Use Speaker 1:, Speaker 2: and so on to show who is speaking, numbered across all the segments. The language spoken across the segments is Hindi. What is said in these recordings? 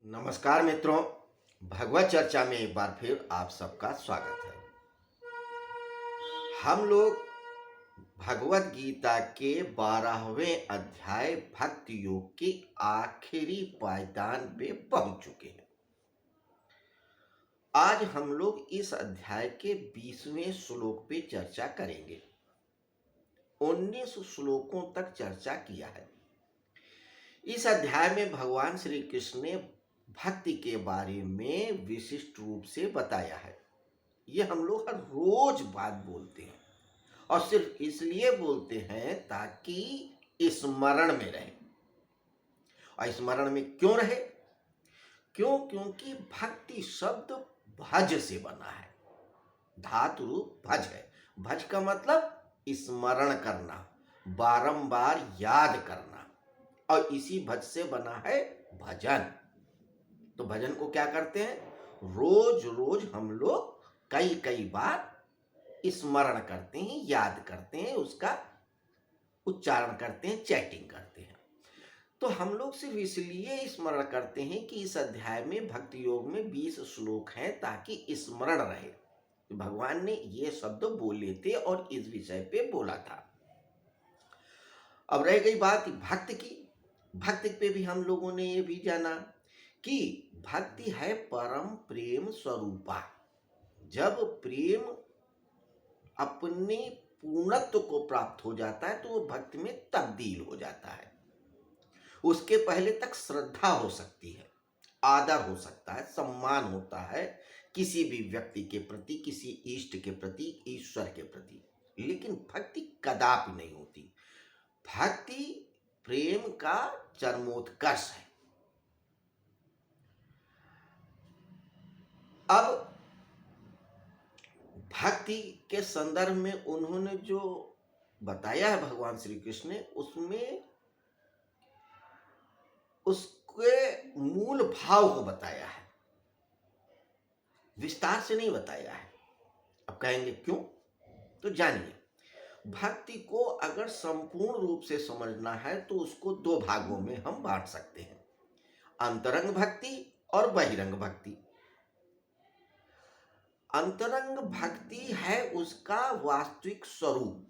Speaker 1: नमस्कार मित्रों, भगवत चर्चा में एक बार फिर आप सबका स्वागत है। हम लोग भगवत गीता के 12वें अध्याय भक्ति योग के आखिरी पायदान पे पहुंच चुके हैं। आज हम लोग इस अध्याय के 20वें श्लोक पे चर्चा करेंगे। 19 श्लोकों तक चर्चा किया है। इस अध्याय में भगवान श्री कृष्ण ने भक्ति के बारे में विशिष्ट रूप से बताया है। ये हम लोग हर रोज बात बोलते हैं और सिर्फ इसलिए बोलते हैं ताकि स्मरण में रहे। और स्मरण में क्यों रहे? क्योंकि भक्ति शब्द भज से बना है। धातु रूप भज है। भज का मतलब स्मरण करना, बारंबार याद करना, और इसी भज से बना है भजन। तो भजन को क्या करते हैं? रोज रोज हम लोग कई बार स्मरण करते हैं, याद करते हैं, उसका उच्चारण करते हैं, चैटिंग करते हैं। तो हम लोग सिर्फ इसलिए स्मरण करते हैं कि इस अध्याय में भक्ति योग में 20 श्लोक हैं ताकि स्मरण रहे। भगवान ने ये शब्द बोले थे और इस विषय पे बोला था। अब रह गई बात भक्त की। भक्ति पे भी हम लोगों ने ये भी जाना कि भक्ति है परम प्रेम स्वरूपा। जब प्रेम अपने पूर्णत्व को प्राप्त हो जाता है तो वो भक्ति में तब्दील हो जाता है। उसके पहले तक श्रद्धा हो सकती है, आदर हो सकता है, सम्मान होता है किसी भी व्यक्ति के प्रति, किसी इष्ट के प्रति, ईश्वर के प्रति, लेकिन भक्ति कदापि नहीं होती। भक्ति प्रेम का चरमोत्कर्ष है। अब भक्ति के संदर्भ में उन्होंने जो बताया है भगवान श्री कृष्ण ने, उसमें उसके मूल भाव को बताया है, विस्तार से नहीं बताया है। अब कहेंगे क्यों? तो जानिए। भक्ति को अगर संपूर्ण रूप से समझना है तो उसको दो भागों में हम बांट सकते हैं, अंतरंग भक्ति और बहिरंग भक्ति। अंतरंग भक्ति है उसका वास्तविक स्वरूप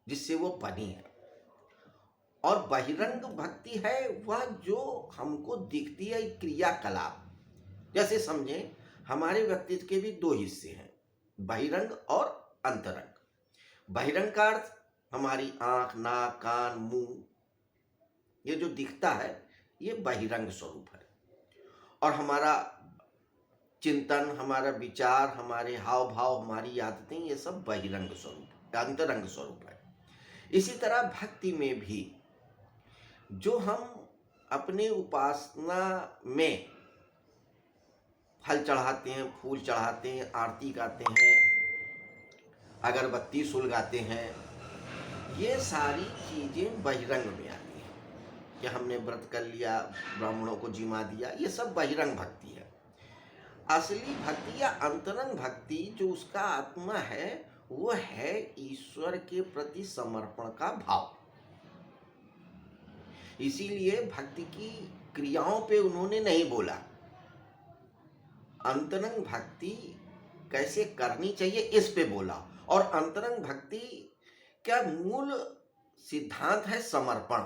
Speaker 1: जिससे वो बनी है, और बहिरंग भक्ति है वह जो हमको दिखती है क्रियाकलाप। जैसे समझें, हमारे व्यक्तित्व के भी दो हिस्से हैं, बहिरंग और अंतरंग। बहिरंग का अर्थ हमारी आंख, नाक, कान, मुंह, ये जो दिखता है ये बहिरंग स्वरूप है। और हमारा चिंतन, हमारा विचार, हमारे हाव भाव, हमारी आदतें, ये सब बहिरंग स्वरूप, अंतरंग स्वरूप है। इसी तरह भक्ति में भी जो हम अपने उपासना में फल चढ़ाते हैं, फूल चढ़ाते हैं, आरती गाते हैं, अगरबत्ती सुलगाते हैं, ये सारी चीजें बहिरंग में आती हैं कि हमने व्रत कर लिया, ब्राह्मणों को जिमा दिया, ये सब बहिरंग भक्ति है। असली भक्ति या अंतरंग भक्ति जो उसका आत्मा है वो है ईश्वर के प्रति समर्पण का भाव। इसीलिए भक्ति की क्रियाओं पे उन्होंने नहीं बोला। अंतरंग भक्ति कैसे करनी चाहिए इस पे बोला। और अंतरंग भक्ति का मूल सिद्धांत है समर्पण।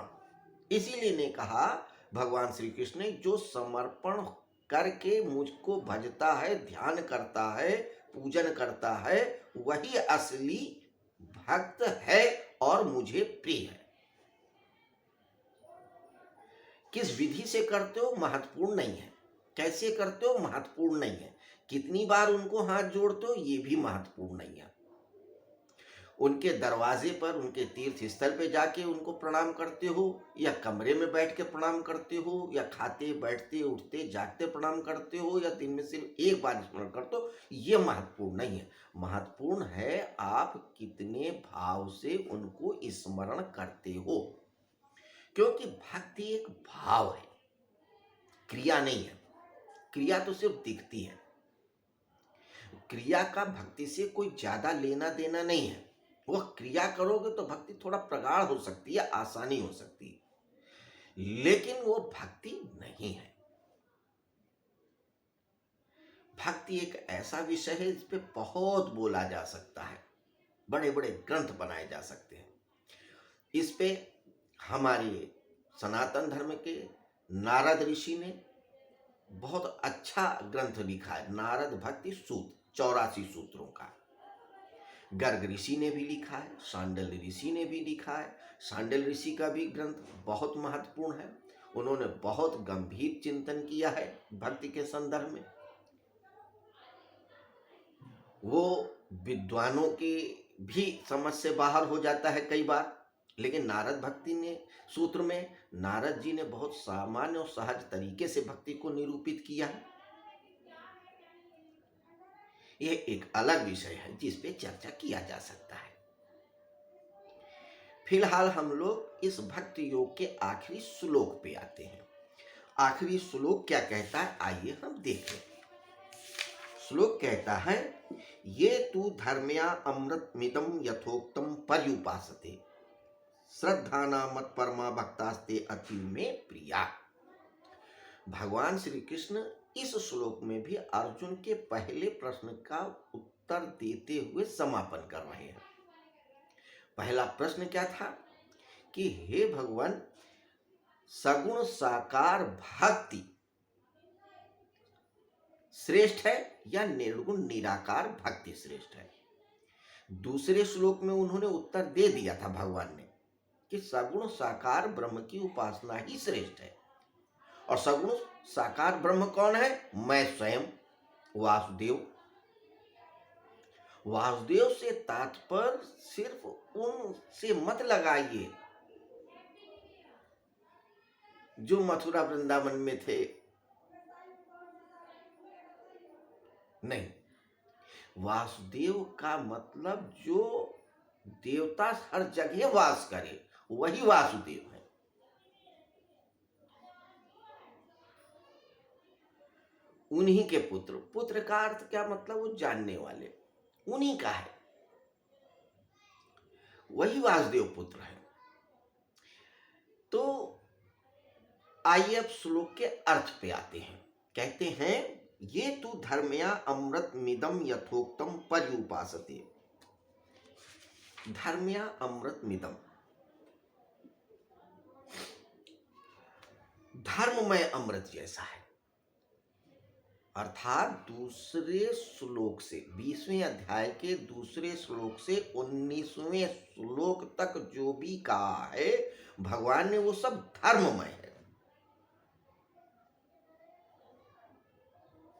Speaker 1: इसीलिए ने कहा भगवान श्री कृष्ण ने, जो समर्पण करके मुझको भजता है, ध्यान करता है, पूजन करता है, वही असली भक्त है और मुझे प्रिय है। किस विधि से करते हो महत्वपूर्ण नहीं है, कैसे करते हो महत्वपूर्ण नहीं है, कितनी बार उनको हाथ जोड़ते हो ये भी महत्वपूर्ण नहीं है। उनके दरवाजे पर, उनके तीर्थ स्थल पे जाके उनको प्रणाम करते हो, या कमरे में बैठ के प्रणाम करते हो, या खाते, बैठते, उठते, जागते प्रणाम करते हो, या दिन में सिर्फ एक बार स्मरण करते हो, ये महत्वपूर्ण नहीं है। महत्वपूर्ण है आप कितने भाव से उनको स्मरण करते हो, क्योंकि भक्ति एक भाव है, क्रिया नहीं है। क्रिया तो सिर्फ दिखती है। क्रिया का भक्ति से कोई ज्यादा लेना देना नहीं है। वह क्रिया करोगे तो भक्ति थोड़ा प्रगाढ़ हो सकती है, आसानी हो सकती है, लेकिन वो भक्ति नहीं है। भक्ति एक ऐसा विषय है इस पे बहुत बोला जा सकता है, बड़े बड़े ग्रंथ बनाए जा सकते हैं इस पे। हमारे सनातन धर्म के नारद ऋषि ने बहुत अच्छा ग्रंथ लिखा है, नारद भक्ति सूत्र 84 सूत्रों का। गर्ग ऋषि ने भी लिखा है, शांडिल ऋषि ने भी लिखा है। शांडिल ऋषि का भी ग्रंथ बहुत महत्वपूर्ण है, उन्होंने बहुत गंभीर चिंतन किया है भक्ति के संदर्भ में। वो विद्वानों की भी समझ से बाहर हो जाता है कई बार, लेकिन नारद भक्ति ने सूत्र में नारद जी ने बहुत सामान्य और सहज तरीके से भक्ति को निरूपित किया है। यह एक अलग विषय है जिस पे चर्चा किया जा सकता है। फिलहाल हम लोग इस भक्ति योग के आखिरी श्लोक पे आते हैं। आखिरी श्लोक क्या कहता है, आइए हम देखें। श्लोक कहता है, ये तु धर्म्या अमृतमिदं यथोक्तं पर्युपासते श्रद्धाना मत परमा भक्तास्ते अतीव में प्रिया। भगवान श्री कृष्ण इस श्लोक में भी अर्जुन के पहले प्रश्न का उत्तर देते हुए समापन कर रहे हैं। पहला प्रश्न क्या था कि हे भगवान, सगुण साकार भक्ति श्रेष्ठ है या निर्गुण निराकार भक्ति श्रेष्ठ है? दूसरे श्लोक में उन्होंने उत्तर दे दिया था भगवान ने कि सगुण साकार ब्रह्म की उपासना ही श्रेष्ठ है। और सगुण साकार ब्रह्म कौन है? मैं स्वयं वासुदेव। वासुदेव से तात्पर्य सिर्फ उनसे मत लगाइए जो मथुरा वृंदावन में थे, नहीं। वासुदेव का मतलब जो देवता हर जगह वास करे वही वासुदेव है। उन्हीं के पुत्र, पुत्र का अर्थ क्या मतलब? वो जानने वाले, उन्हीं का है, वही वासुदेव पुत्र है। तो आइए अब श्लोक के अर्थ पे आते हैं। कहते हैं, ये तु धर्मया अमृत मिदम यथोक्तम पर्युपासते। धर्मया अमृत मिदम, धर्ममय अमृत जैसा है। अर्थात दूसरे श्लोक से 20वें अध्याय के दूसरे श्लोक से 19वें श्लोक तक जो भी कहा है भगवान ने, वो सब धर्ममय है।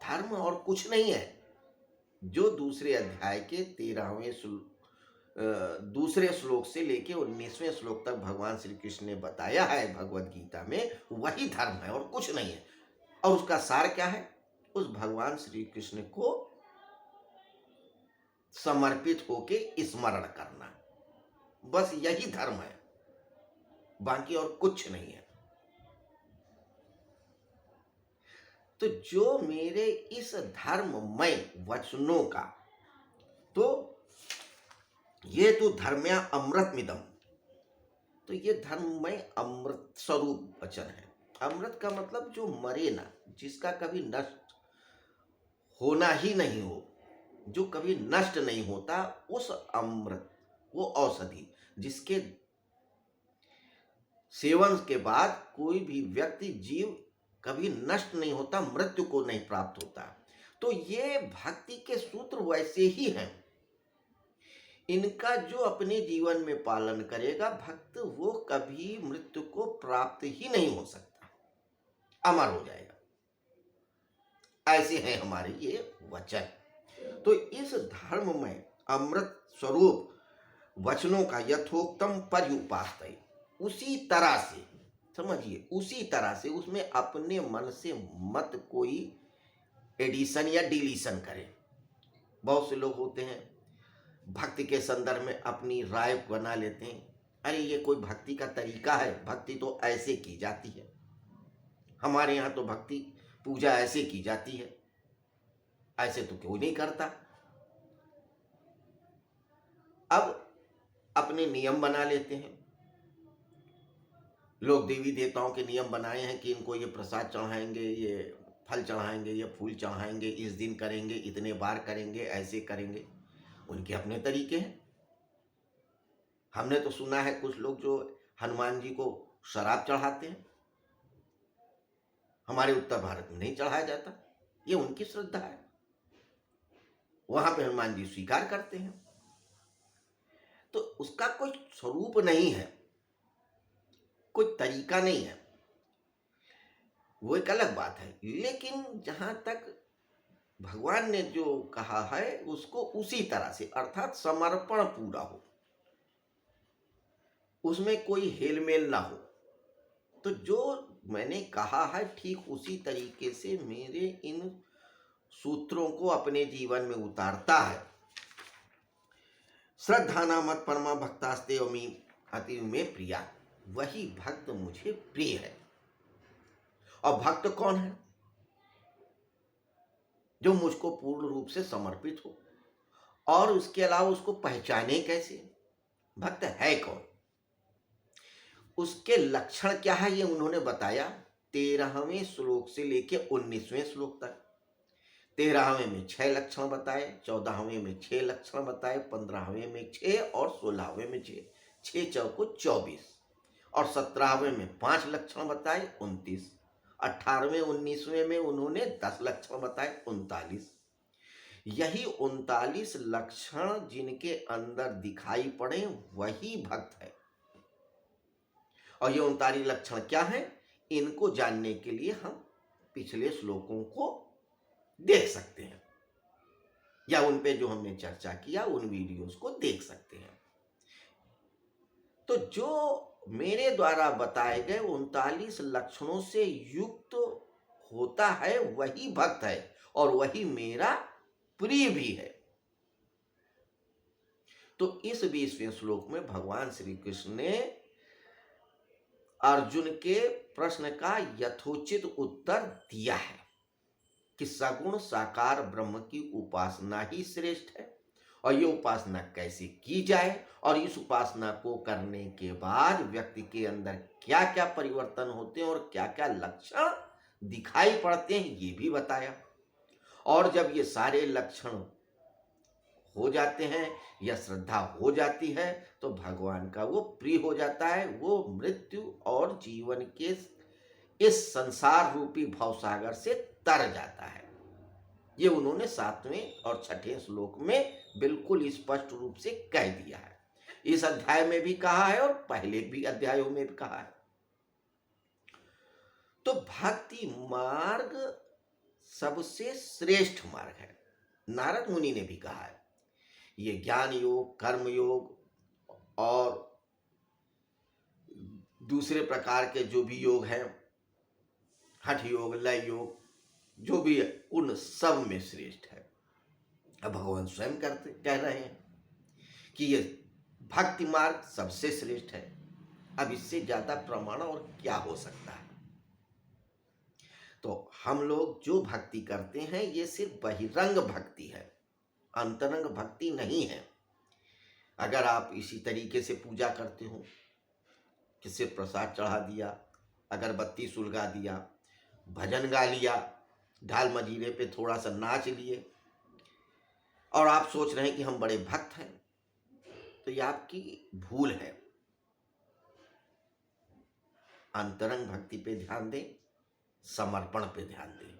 Speaker 1: धर्म और कुछ नहीं है। जो दूसरे अध्याय के 13वें दूसरे श्लोक से लेके 19वें श्लोक तक भगवान श्री कृष्ण ने बताया है भगवत गीता में, वही धर्म है और कुछ नहीं है। और उसका सार क्या है? उस भगवान श्री कृष्ण को समर्पित होके स्मरण करना, बस यही धर्म है, बाकी और कुछ नहीं है। तो जो मेरे इस धर्ममय वचनों का, तो ये तो धर्म्या अमृतमिदम, तो ये धर्ममय अमृत स्वरूप वचन है। अमृत का मतलब जो मरे ना, जिसका कभी नष्ट होना ही नहीं हो, जो कभी नष्ट नहीं होता, उस अमृत, वो औषधि जिसके सेवन के बाद कोई भी व्यक्ति, जीव कभी नष्ट नहीं होता, मृत्यु को नहीं प्राप्त होता। तो ये भक्ति के सूत्र वैसे ही हैं। इनका जो अपने जीवन में पालन करेगा भक्त, वो कभी मृत्यु को प्राप्त ही नहीं हो सकता, अमर हो जाएगा। ऐसे हैं हमारे ये वचन। तो इस धर्म में अमृत स्वरूप वचनों का यथोक्तम पर्युपासते, उसी तरह से समझिए, उसी तरह से उसमें अपने मन से मत कोई एडिशन या डिलीशन करें। बहुत से लोग होते हैं भक्ति के संदर्भ में अपनी राय बना लेते हैं, अरे ये कोई भक्ति का तरीका है, भक्ति तो ऐसे की जाती है, हमारे यहाँ तो भक्ति पूजा ऐसे की जाती है, ऐसे तो कोई नहीं करता। अब अपने नियम बना लेते हैं लोग, देवी देवताओं के नियम बनाए हैं कि इनको ये प्रसाद चढ़ाएंगे, ये फल चढ़ाएंगे या फूल चढ़ाएंगे, इस दिन करेंगे, इतने बार करेंगे, ऐसे करेंगे। उनके अपने तरीके हैं। हमने तो सुना है कुछ लोग जो हनुमान जी को शराब चढ़ाते हैं। हमारे उत्तर भारत में नहीं चढ़ाया जाता, ये उनकी श्रद्धा है। वहां पे हनुमान जी स्वीकार करते हैं, तो उसका कोई स्वरूप नहीं है, कोई तरीका नहीं है, वो एक अलग बात है। लेकिन जहां तक भगवान ने जो कहा है उसको उसी तरह से, अर्थात समर्पण पूरा हो, उसमें कोई हेलमेल ना हो। तो जो मैंने कहा है ठीक उसी तरीके से मेरे इन सूत्रों को अपने जीवन में उतारता है। श्रद्धा नामत परमा भक्तास्ते अमी अति में प्रिया, वही भक्त मुझे प्रिय है। और भक्त कौन है? जो मुझको पूर्ण रूप से समर्पित हो, और उसके अलावा उसको पहचाने कैसे, भक्त है कौन, उसके लक्षण क्या है, ये उन्होंने बताया 13वें श्लोक से लेके 19वें श्लोक तक। 13वें में 6 लक्षण बताए, 14वें में 6 लक्षण बताए, 15वें में 6 और 16वें में 6, 6 चौको 24, और 17वें में 5 लक्षण बताए 29, 18वें 19वें में उन्होंने 10 लक्षण बताए 39। यही 39 लक्षण जिनके अंदर दिखाई पड़े वही भक्त है। और ये 39 लक्षण क्या है, इनको जानने के लिए हम पिछले श्लोकों को देख सकते हैं, या उन पे जो हमने चर्चा किया उन वीडियोस को देख सकते हैं। तो जो मेरे द्वारा बताए गए 39 लक्षणों से युक्त होता है वही भक्त है, और वही मेरा प्रिय भी है। तो इस 20वें श्लोक में भगवान श्री कृष्ण ने अर्जुन के प्रश्न का यथोचित उत्तर दिया है कि सगुण साकार ब्रह्म की उपासना ही श्रेष्ठ है, और ये उपासना कैसे की जाए, और इस उपासना को करने के बाद व्यक्ति के अंदर क्या क्या परिवर्तन होते हैं और क्या क्या लक्षण दिखाई पड़ते हैं, ये भी बताया। और जब ये सारे लक्षण हो जाते हैं या श्रद्धा हो जाती है, तो भगवान का वो प्रिय हो जाता है, वो मृत्यु और जीवन के इस संसार रूपी भवसागर से तर जाता है। ये उन्होंने 7वें और 6ठे श्लोक में बिल्कुल स्पष्ट रूप से कह दिया है। इस अध्याय में भी कहा है और पहले भी अध्यायों में भी कहा है। तो भक्ति मार्ग सबसे श्रेष्ठ मार्ग है। नारद मुनि ने भी कहा है, ये ज्ञान योग, कर्म योग और दूसरे प्रकार के जो भी योग हैं, हठ योग, लय योग, जो भी है, उन सब में श्रेष्ठ है। अब भगवान स्वयं कह रहे हैं कि ये भक्ति मार्ग सबसे श्रेष्ठ है। अब इससे ज्यादा प्रमाण और क्या हो सकता है। तो हम लोग जो भक्ति करते हैं ये सिर्फ बहिरंग भक्ति है, अंतरंग भक्ति नहीं है। अगर आप इसी तरीके से पूजा करते हो, किसी प्रसाद चढ़ा दिया, अगरबत्ती सुलगा दिया, भजन गा लिया, ढाल मजीरे पे थोड़ा सा नाच लिए, और आप सोच रहे हैं कि हम बड़े भक्त हैं, तो ये आपकी भूल है। अंतरंग भक्ति पे ध्यान दें, समर्पण पे ध्यान दें,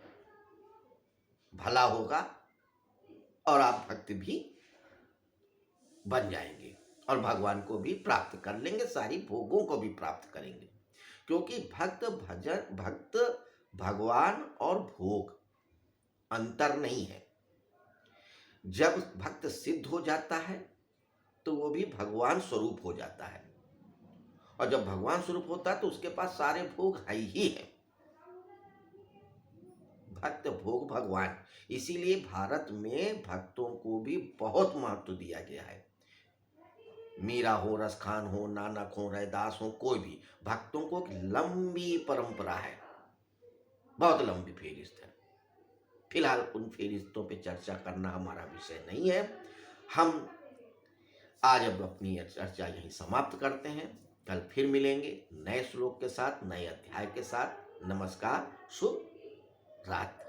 Speaker 1: भला होगा और आप भक्त भी बन जाएंगे और भगवान को भी प्राप्त कर लेंगे, सारी भोगों को भी प्राप्त करेंगे। क्योंकि भक्त भगवान और भोग अंतर नहीं है। जब भक्त सिद्ध हो जाता है तो वो भी भगवान स्वरूप हो जाता है, और जब भगवान स्वरूप होता है तो उसके पास सारे भोग है ही है। भक्त भोग भगवान, इसीलिए भारत में भक्तों को भी बहुत महत्व दिया गया है। मीरा हो, रसखान हो, नानक हो, रैदास हो, कोई भी, भक्तों को एक लंबी परंपरा है, बहुत लंबी फेरिस्त है। फिलहाल उन फेरिस्तों पे चर्चा करना हमारा विषय नहीं है। हम आज अब अपनी चर्चा यहीं समाप्त करते हैं। कल फिर मिलेंगे नए श्लोक के साथ, नए अध्याय के साथ। नमस्कार, शुभ रात